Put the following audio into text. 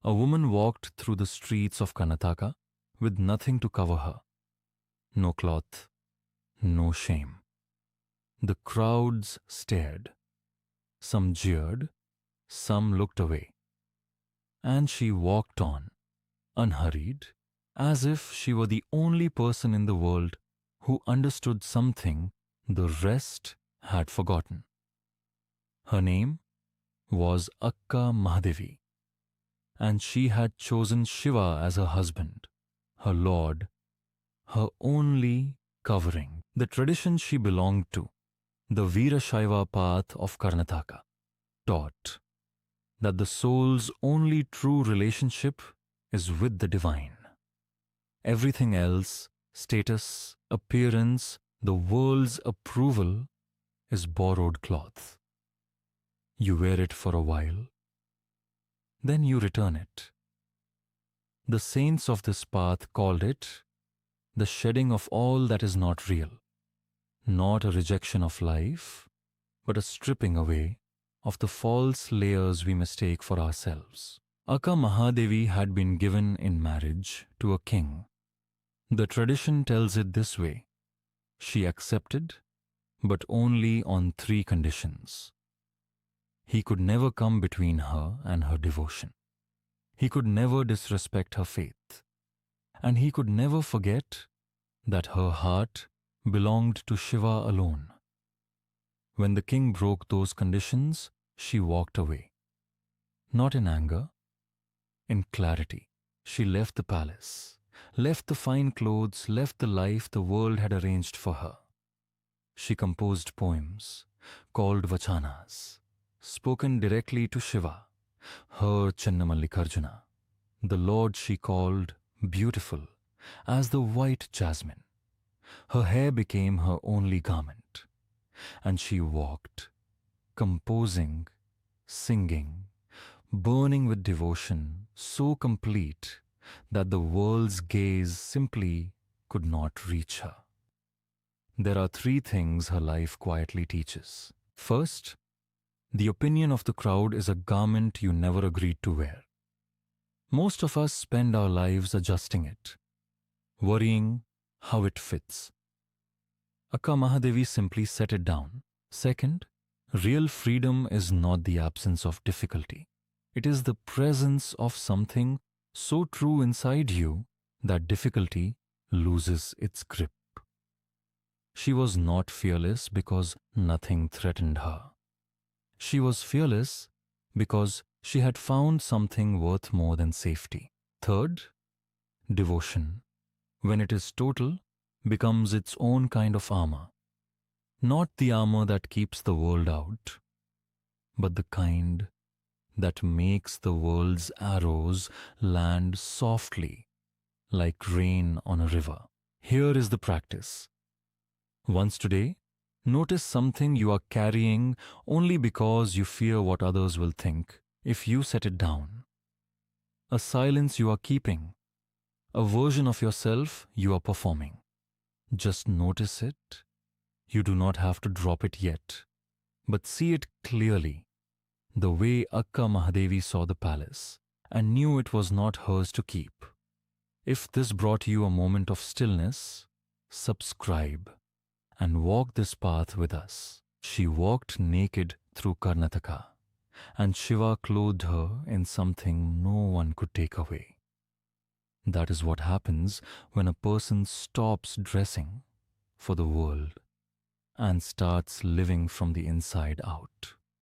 A woman walked through the streets of Karnataka with nothing to cover her. No cloth, no shame. The crowds stared. Some jeered, some looked away. And she walked on, unhurried, as if she were the only person in the world who understood something the rest had forgotten. Her name was Akka Mahadevi, and she had chosen Shiva as her husband, her lord, her only covering. The tradition she belonged to, the Veerashaiva path of Karnataka, taught that the soul's only true relationship is with the divine. Everything else, status, appearance, the world's approval, is borrowed cloth. You wear it for a while, then you return it. The saints of this path called it the shedding of all that is not real, not a rejection of life, but a stripping away of the false layers we mistake for ourselves. Akka Mahadevi had been given in marriage to a king. The tradition tells it this way: she accepted, but only on 3 conditions. He could never come between her and her devotion. He could never disrespect her faith. And he could never forget that her heart belonged to Shiva alone. When the king broke those conditions, she walked away. Not in anger, in clarity. She left the palace, left the fine clothes, left the life the world had arranged for her. She composed poems, called vachanas, spoken directly to Shiva, her Channamallikarjuna, the Lord she called beautiful as the white jasmine. Her hair became her only garment, and she walked, composing, singing, burning with devotion, so complete that the world's gaze simply could not reach her. There are 3 things her life quietly teaches. First, the opinion of the crowd is a garment you never agreed to wear. Most of us spend our lives adjusting it, worrying how it fits. Akka Mahadevi simply set it down. Second, real freedom is not the absence of difficulty. It is the presence of something so true inside you that difficulty loses its grip. She was not fearless because nothing threatened her. She was fearless because she had found something worth more than safety. Third, devotion, when it is total, becomes its own kind of armor. Not the armor that keeps the world out, but the kind that makes the world's arrows land softly like rain on a river. Here is the practice. Once today, notice something you are carrying only because you fear what others will think if you set it down. A silence you are keeping, a version of yourself you are performing. Just notice it. You do not have to drop it yet, but see it clearly, the way Akka Mahadevi saw the palace and knew it was not hers to keep. If this brought you a moment of stillness, subscribe and walk this path with us. She walked naked through Karnataka, and Shiva clothed her in something no one could take away. That is what happens when a person stops dressing for the world and starts living from the inside out.